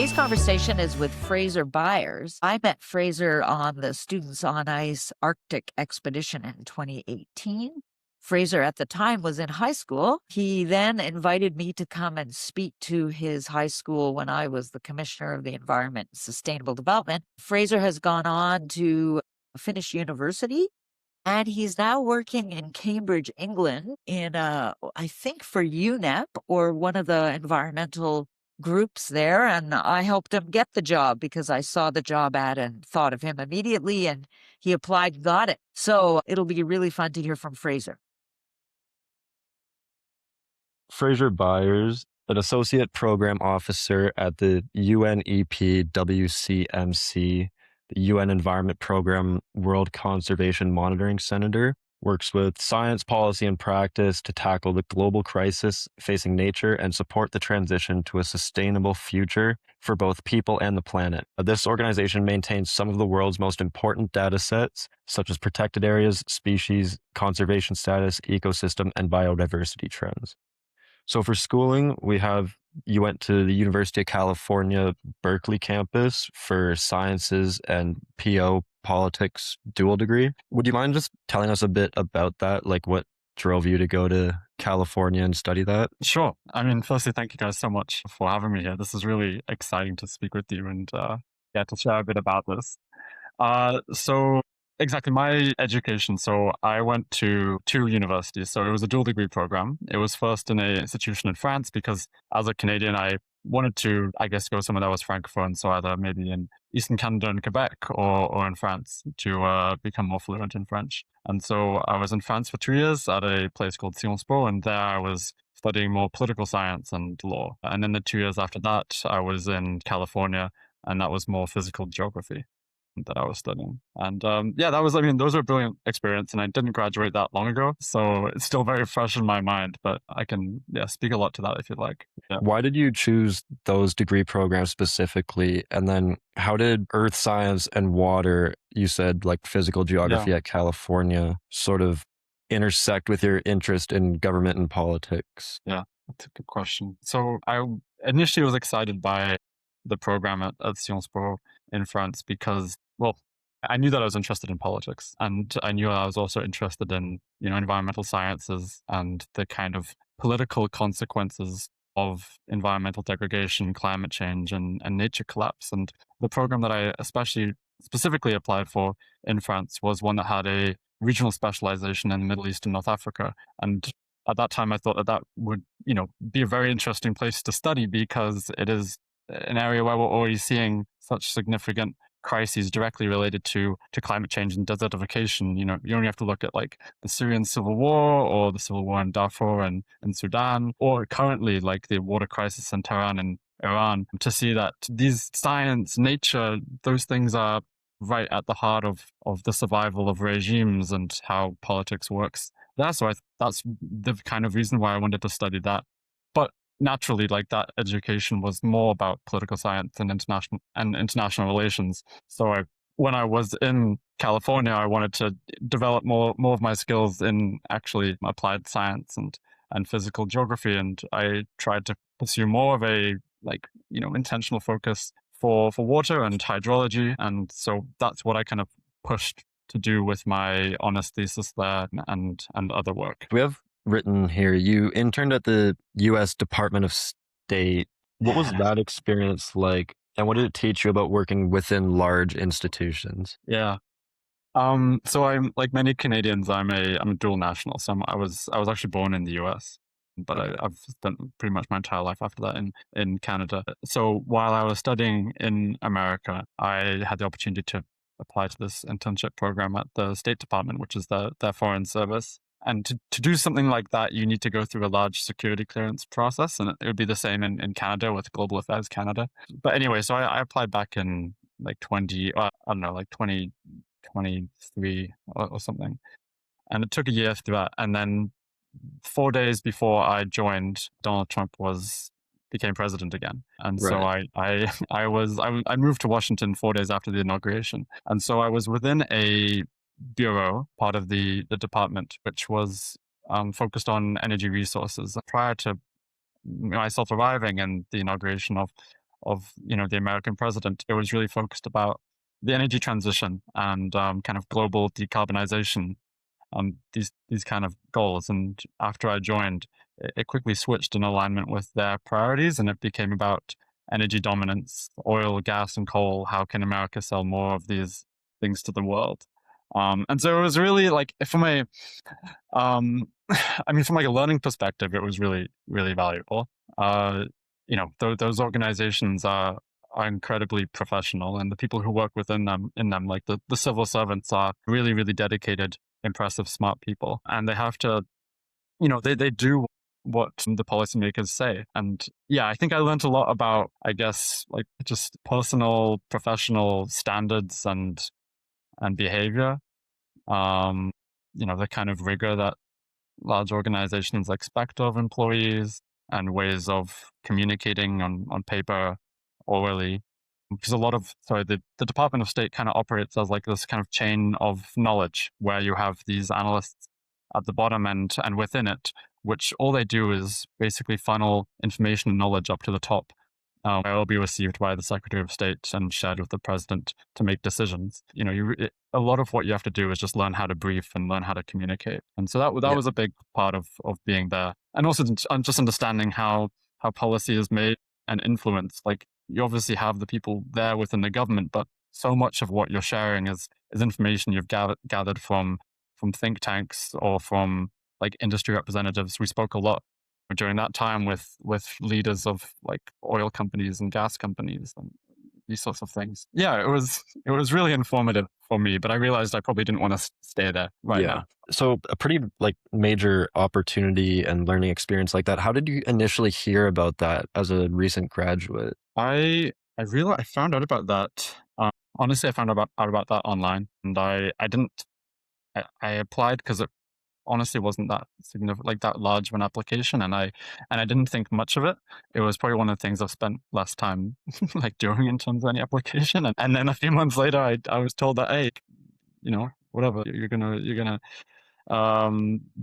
Today's conversation is with Fraser Byers. I met Fraser on the Students on Ice Arctic expedition in 2018. Fraser at the time was in high school. He then invited me to come and speak to his high school when I was the Commissioner of the Environment and Sustainable Development. Fraser has gone on to finish university, and he's now working in Cambridge, England, in I think for UNEP or one of the environmental groups there. And I helped him get the job because I saw the job ad and thought of him immediately, and he applied and got it. So it'll be really fun to hear from Fraser. Fraser Byers, an associate program officer at the UNEP WCMC, the UN Environment Program World Conservation Monitoring Center, works with science, policy, and practice to tackle the global crisis facing nature and support the transition to a sustainable future for both people and the planet. This organization maintains some of the world's most important data sets, such as protected areas, species, conservation status, ecosystem, and biodiversity trends. So for schooling, you went to the University of California, Berkeley campus for sciences and PO politics dual degree. Would you mind just telling us a bit about that? Like what drove you to go to California and study that? Sure. I mean, firstly, thank you guys so much for having me here. This is really exciting to speak with you and to share a bit about this. So exactly my education. So I went to two universities. So it was a dual degree program. It was first in an institution in France because as a Canadian, I wanted to, I guess, go somewhere that was francophone. So either maybe in Eastern Canada and Quebec or in France to become more fluent in French. And so I was in France for 2 years at a place called Sciences Po, and there I was studying more political science and law. And then the 2 years after that, I was in California, and that was more physical geography that I was studying. And those were a brilliant experience, and I didn't graduate that long ago. So it's still very fresh in my mind, but I can speak a lot to that if you'd like. Yeah. Why did you choose those degree programs specifically? And then how did earth science and water, you said like physical geography at California, sort of intersect with your interest in government and politics? Yeah, that's a good question. So I initially was excited by the program at Sciences Po in France because, well, I knew that I was interested in politics, and I knew I was also interested in, environmental sciences and the kind of political consequences of environmental degradation, climate change, and nature collapse. And the program that I specifically applied for in France was one that had a regional specialization in the Middle East and North Africa. And at that time, I thought that would, be a very interesting place to study because it is an area where we're already seeing such significant crises directly related to climate change and desertification. You only have to look at like the Syrian civil war or the civil war in Darfur and Sudan, or currently like the water crisis in Tehran and Iran, to see that these science, nature, those things are right at the heart of the survival of regimes and how politics works there. So that's the kind of reason why I wanted to study that. But naturally, like that education was more about political science and international relations. So when I was in California, I wanted to develop more of my skills in actually applied science and physical geography. And I tried to pursue more of a intentional focus for water and hydrology. And so that's what I kind of pushed to do with my honors thesis there and other work. We have written here, you interned at the U.S. Department of State. What was that experience like? And what did it teach you about working within large institutions? Yeah. So I'm like many Canadians, I'm a dual national. So I was actually born in the US, but I've spent pretty much my entire life after that in Canada. So while I was studying in America, I had the opportunity to apply to this internship program at the State Department, which is their foreign service. And to do something like that, you need to go through a large security clearance process, and it would be the same in Canada with Global Affairs Canada. But anyway, so I applied back in like 2023 or something. And it took a year through that. And then 4 days before I joined, Donald Trump became president again. And so I moved to Washington 4 days after the inauguration. And so I was within a bureau, part of the department, which was focused on energy resources. Prior to myself arriving and the inauguration of the American president, it was really focused about the energy transition and kind of global decarbonization, these kind of goals. And after I joined, it quickly switched in alignment with their priorities, and it became about energy dominance, oil, gas, and coal. How can America sell more of these things to the world? And so it was really like, from a, I mean, from like a learning perspective, it was really, really valuable. Those organizations are incredibly professional, and the people who work within them, like the civil servants, are really, really dedicated, impressive, smart people, and they have to, they do what the policymakers say. And yeah, I think I learned a lot about, I guess, like just personal, professional standards and behavior. The kind of rigor that large organizations expect of employees, and ways of communicating on paper, orally. Because the Department of State kind of operates as like this kind of chain of knowledge, where you have these analysts at the bottom and within it, which all they do is basically funnel information and knowledge up to the top, where it will be received by the Secretary of State and shared with the president to make decisions. A lot of what you have to do is just learn how to brief and learn how to communicate. And so that Yeah. was a big part of being there, and also just understanding how policy is made and influenced. Like, you obviously have the people there within the government, but so much of what you're sharing is information you've gathered from think tanks or from like industry representatives. We spoke a lot during that time with leaders of like oil companies and gas companies and these sorts of things. Yeah, it was really informative for me, but I realized I probably didn't want to stay there right now. So a pretty like major opportunity and learning experience like that. How did you initially hear about that as a recent graduate? I found out about that. Honestly, I found out about that online, and I didn't. I applied because it honestly wasn't that significant, like that large of an application, and I didn't think much of it. It was probably one of the things I've spent less time like doing in terms of any application. And then a few months later, I was told that, hey, whatever, you're gonna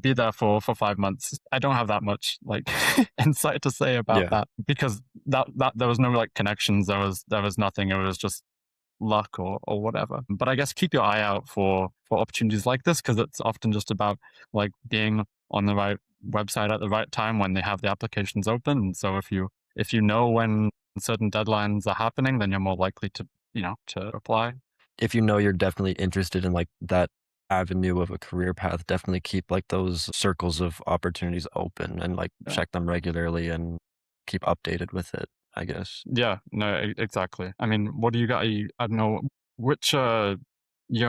be there for 5 months. I don't have that much like insight to say about that, because that there was no like connections. There was nothing. It was just luck or whatever. But I guess keep your eye out for opportunities like this, because it's often just about like being on the right website at the right time when they have the applications open. And so if you know when certain deadlines are happening, then you're more likely to apply. If you know you're definitely interested in like that avenue of a career path, definitely keep like those circles of opportunities open and like check them regularly and keep updated with it, I guess. Yeah, no, exactly. I mean, what do you got? I don't know, which year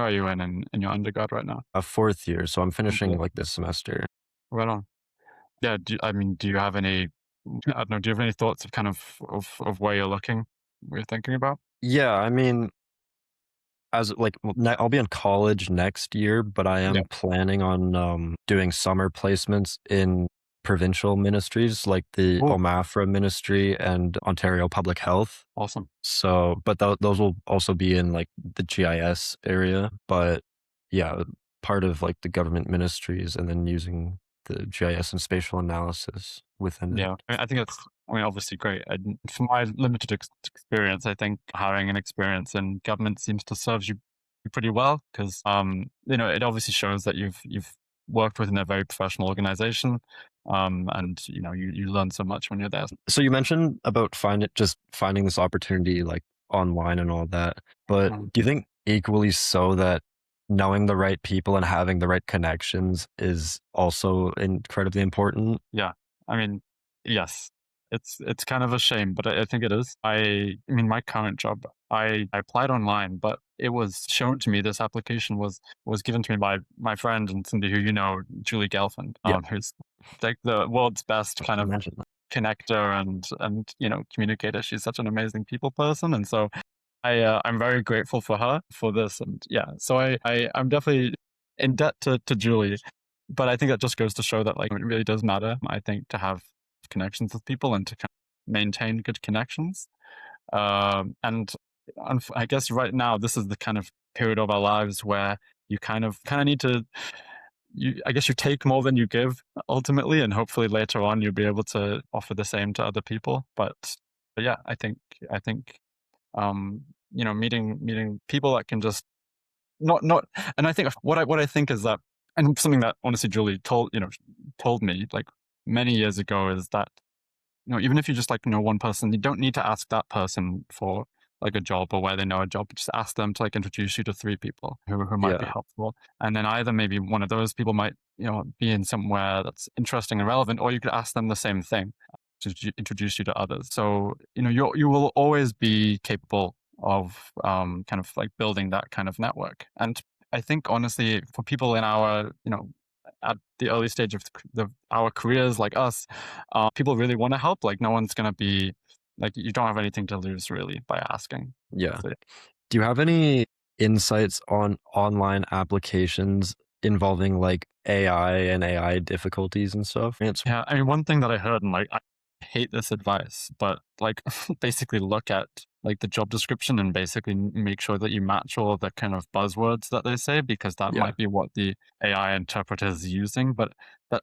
are you in your undergrad right now? A fourth year, so I'm finishing like this semester. Right on. Yeah, do you have any, I don't know, do you have any thoughts of kind of where you're looking, what you're thinking about? Yeah, I mean, as like I'll be in college next year, but I am planning on doing summer placements in provincial ministries like the OMAFRA ministry and Ontario Public Health. Awesome. So, but those will also be in like the GIS area. But yeah, part of like the government ministries, and then using the GIS and spatial analysis within it. Yeah, I think that's, obviously great. And from my limited experience, I think having an experience in government seems to serve you pretty well, because it obviously shows that you've worked within a very professional organization, and you learn so much when you're there. So you mentioned about finding this opportunity like online and all that, but do you think equally so that knowing the right people and having the right connections is also incredibly important? Yeah, I mean, yes. It's kind of a shame, but I think it is. I mean, my current job, I applied online, but it was shown to me, this application was given to me by my friend and somebody who Julie Gelfand, who's like the world's best kind of connector and communicator. She's such an amazing people person, and so I'm very grateful for her for this. And yeah, so I'm definitely in debt to Julie, but I think that just goes to show that like it really does matter, I think, to have connections with people and to kind of maintain good connections. And I guess right now this is the kind of period of our lives where you kind of need to, I guess you take more than you give ultimately, and hopefully later on you'll be able to offer the same to other people. But yeah, I think meeting people that can just not and I think what I think is that, and something that honestly Julie told me like many years ago, is that even if you just like know one person, you don't need to ask that person for like a job or where they know a job. Just ask them to like introduce you to three people who might be Yeah. helpful. And then either maybe one of those people might, be in somewhere that's interesting and relevant, or you could ask them the same thing to introduce you to others. So, you will always be capable of kind of like building that kind of network. And I think honestly, for people in our, at the early stage of our careers like us, people really want to help. Like no one's going to be like, you don't have anything to lose really by asking. Yeah. So, Do you have any insights on online applications involving like AI and AI difficulties and stuff? yeah, I mean, one thing that I heard, and like, I hate this advice, but like, basically look at like the job description and basically make sure that you match all of the kind of buzzwords that they say, because that Yeah. might be what the AI interpreter is using. But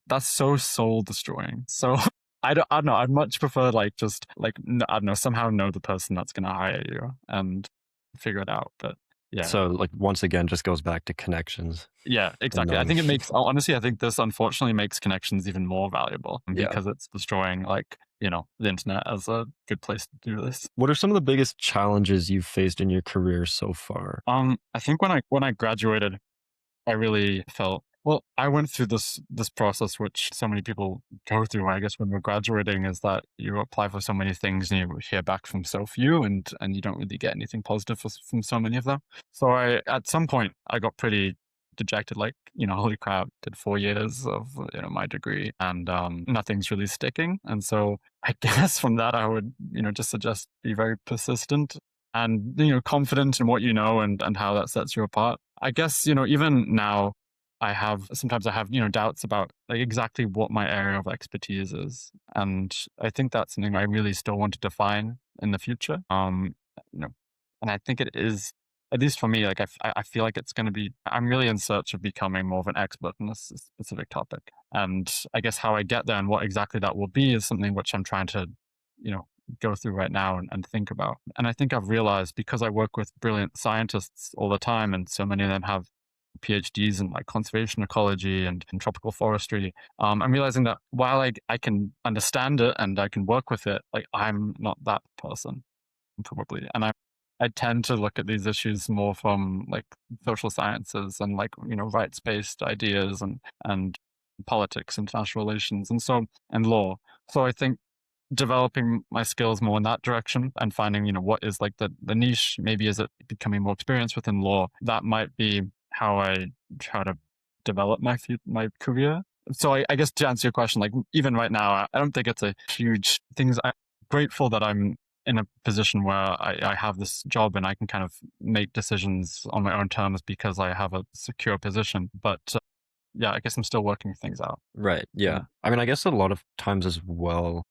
that's so soul destroying. So I don't know. I'd much prefer like just like I don't know, somehow know the person that's going to hire you and figure it out. But yeah, So like once again, just goes back to connections yeah, and exactly. I knowing. think it makes, honestly, I think this unfortunately makes connections even more valuable Yeah. because it's destroying like, the internet as a good place to do this. What are some of the biggest challenges you've faced in your career so far? I think when I graduated, I really felt, well, I went through this process which so many people go through, I guess, when we're graduating, is that you apply for so many things and you hear back from so few, and you don't really get anything positive from so many of them. So at some point I got pretty dejected, like, holy crap, did 4 years of my degree, and nothing's really sticking. And so I guess from that I would just suggest be very persistent and confident in what you know, and how that sets you apart. I guess even now sometimes I have doubts about like exactly what my area of expertise is, and I think that's something I really still want to define in the future. You know, and I think it is, at least for me, like I feel like it's going to be, I'm really in search of becoming more of an expert in this specific topic. And I guess how I get there and what exactly that will be is something which I'm trying to, you know, go through right now and think about. And I think I've realized, because I work with brilliant scientists all the time, and so many of them have PhDs in like conservation ecology and in tropical forestry, I'm realizing that while I can understand it and I can work with it, like I'm not that person probably. And I tend to look at these issues more from like social sciences and like, rights-based ideas and politics, international relations, and law. So I think developing my skills more in that direction and finding, what is like the niche, maybe is it becoming more experienced within law, that might be how I try to develop my career. So I guess to answer your question, like even right now, I don't think it's a huge thing. I'm grateful that I'm in a position where I have this job and I can kind of make decisions on my own terms because I have a secure position. But yeah, I guess I'm still working things out. Right. Yeah. I mean, I guess a lot of times as well,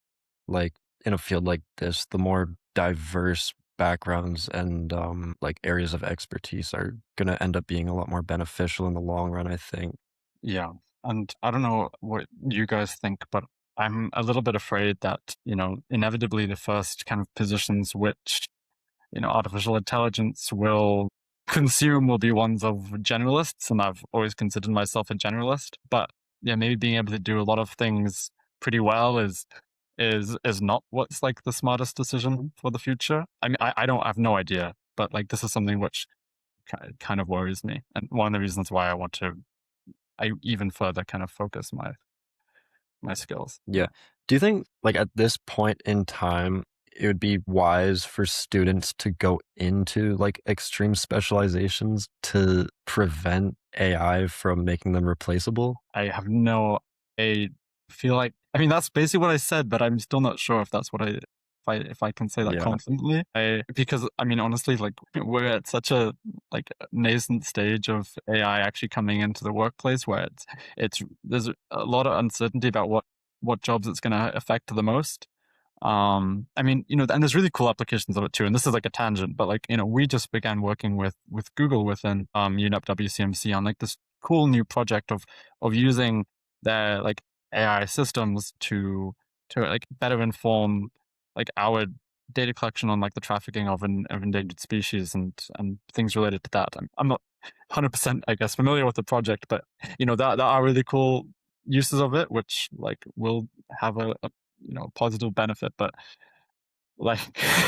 like in a field like this, the more diverse backgrounds and like areas of expertise are going to end up being a lot more beneficial in the long run, I think. Yeah. And I don't know what you guys think, but I'm a little bit afraid that, inevitably the first kind of positions which, artificial intelligence will consume will be ones of generalists. And I've always considered myself a generalist. But yeah, maybe being able to do a lot of things pretty well is not what's like the smartest decision for the future. I mean, I have no idea, but like this is something which kind of worries me. And one of the reasons why I even further kind of focus my skills. Yeah. Do you think, like, at this point in time, it would be wise for students to go into like extreme specializations to prevent AI from making them replaceable? I have no, I feel like, I mean, that's basically what I said, but I'm still not sure if that's what if I can say that Yeah. confidently. Because I mean, honestly, like we're at such a like nascent stage of AI actually coming into the workplace where there's a lot of uncertainty about what jobs it's going to affect the most. I mean, and there's really cool applications of it too. And this is like a tangent, but like, we just began working with Google within UNEP WCMC on like this cool new project of using their like AI systems to like better inform like our data collection on like the trafficking of endangered species and things related to that. I'm not 100%, I guess, familiar with the project, but that are really cool uses of it, which like will have a positive benefit. But like,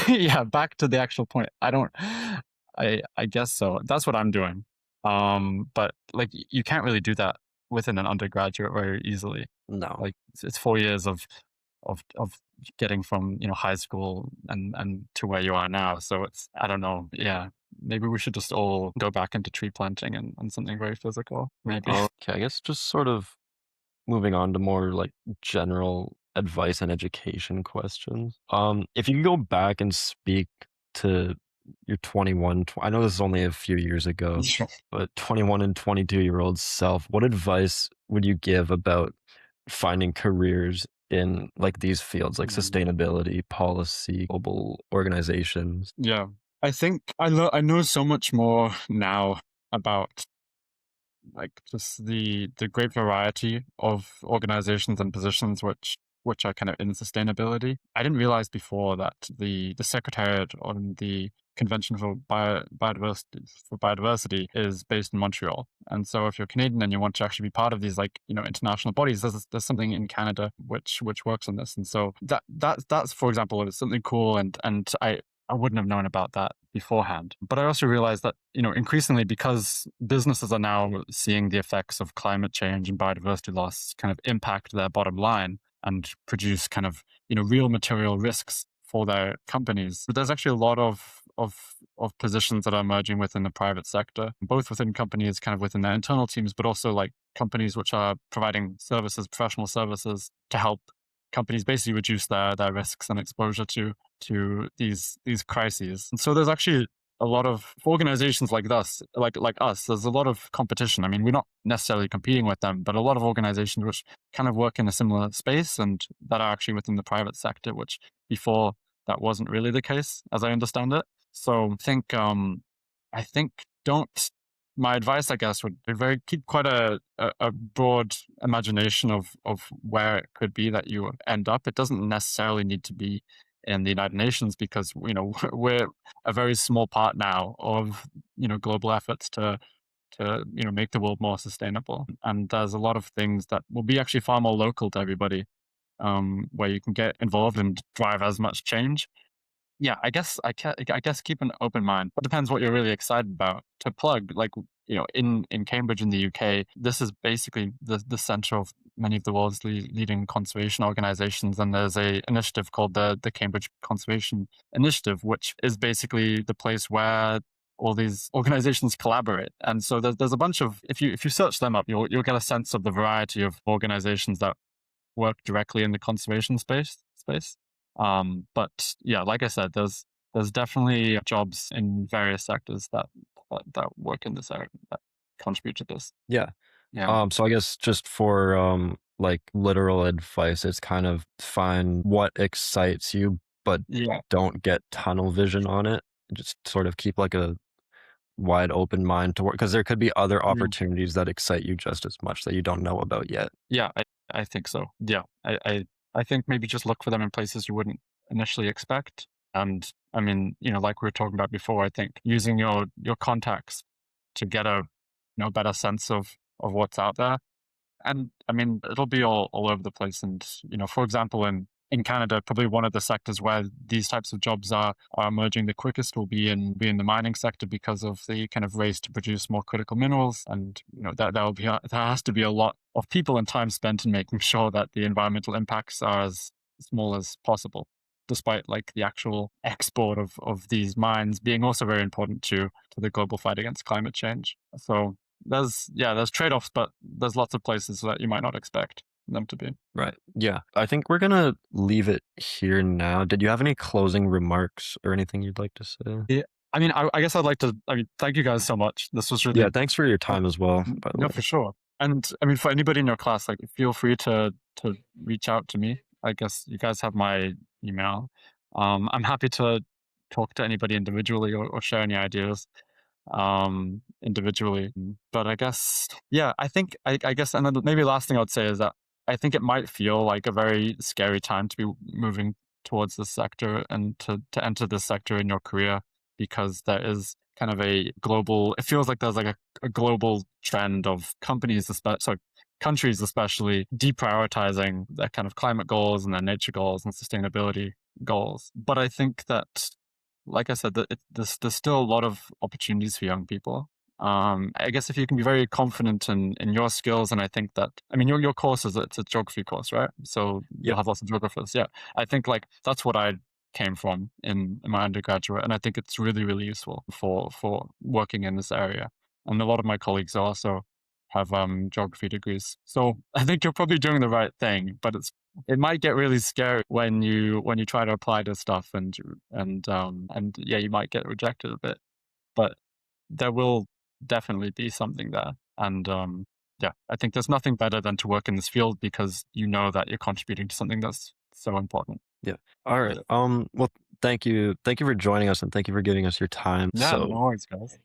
yeah, back to the actual point. I guess so. That's what I'm doing. But like, you can't really do that within an undergraduate very easily. No. Like, it's 4 years of getting from high school and to where you are now. So I don't know. Yeah, maybe we should just all go back into tree planting and something very physical. Maybe. Okay, I guess just sort of moving on to more like general advice and education questions. If you could go back and speak to your 21, I know this is only a few years ago, Sure. but 21 and 22-year-old self, what advice would you give about finding careers in like these fields, like sustainability, policy, global organizations? Yeah, I think I know so much more now about like just the great variety of organizations and positions which are kind of in sustainability. I didn't realize before that the Secretariat on the Convention for Biodiversity is based in Montreal. And so if you're Canadian and you want to actually be part of these like international bodies, there's something in Canada which works on this. And so that's for example is something cool, and I wouldn't have known about that beforehand. But I also realized that, increasingly because businesses are now seeing the effects of climate change and biodiversity loss kind of impact their bottom line and produce kind of, real material risks for their companies. But there's actually a lot of positions that are emerging within the private sector, both within companies, kind of within their internal teams, but also like companies which are providing services, professional services to help companies basically reduce their risks and exposure to these crises. And so there's actually a lot of organizations like us, there's a lot of competition. I mean, we're not necessarily competing with them, but a lot of organizations which kind of work in a similar space and that are actually within the private sector, which before that wasn't really the case, as I understand it. So I think don't my advice, I guess, would be keep quite a broad imagination of where it could be that you end up. It doesn't necessarily need to be in the United Nations because we're a very small part now of global efforts to make the world more sustainable. And there's a lot of things that will be actually far more local to everybody, where you can get involved and drive as much change. Yeah, I guess keep an open mind. It depends what you're really excited about. To plug, like in Cambridge in the UK, this is basically the center of many of the world's leading conservation organizations, and there's a initiative called the Cambridge Conservation Initiative, which is basically the place where all these organizations collaborate. And so there's a bunch of if you search them up, you'll get a sense of the variety of organizations that work directly in the conservation space. But yeah, like I said, there's definitely jobs in various sectors that work in this area that contribute to this. Yeah. Yeah. So I guess just for like literal advice, it's kind of find what excites you, but Yeah. don't get tunnel vision on it. Just sort of keep like a wide open mind to work because there could be other opportunities that excite you just as much that you don't know about yet. Yeah, I think so. Yeah. I think maybe just look for them in places you wouldn't initially expect. And I mean, like we were talking about before, I think using your contacts to get a better sense of what's out there. And I mean, it'll be all over the place. And, for example, in Canada, probably one of the sectors where these types of jobs are emerging the quickest will be in the mining sector because of the kind of race to produce more critical minerals. And, there has to be a lot of people and time spent in making sure that the environmental impacts are as small as possible, despite like the actual export of these mines being also very important to the global fight against climate change. So there's trade-offs, but there's lots of places that you might not expect them to be. Right. Yeah. I think we're gonna leave it here now. Did you have any closing remarks or anything you'd like to say? Yeah. I mean, I guess I'd like to. I mean, thank you guys so much. This was really. Yeah. Thanks for your time as well. By the No, way. for sure. And I mean, for anybody in your class, like, feel free to reach out to me. I guess you guys have my email. I'm happy to talk to anybody individually or share any ideas individually. But I guess, yeah, I think I guess, and then maybe last thing I would say is that I think it might feel like a very scary time to be moving towards this sector and to enter this sector in your career, because there is kind of a global, it feels like there's like a global trend of countries especially deprioritizing their kind of climate goals and their nature goals and sustainability goals. But I think that, like I said, that there's still a lot of opportunities for young people. I guess if you can be very confident in your skills, and I think that, I mean, your course it's a geography course, right? So you'll have lots of geographers. Yeah, I think like that's what I came from in my undergraduate, and I think it's really, really useful for working in this area. And a lot of my colleagues also have geography degrees. So I think you're probably doing the right thing, but it might get really scary when you try to apply this stuff, and yeah, you might get rejected a bit, but there will definitely be something there. And yeah, I think there's nothing better than to work in this field, because you know that you're contributing to something that's so important. Yeah. All right. Well, thank you for joining us, and thank you for giving us your time. Yeah, no worries, guys.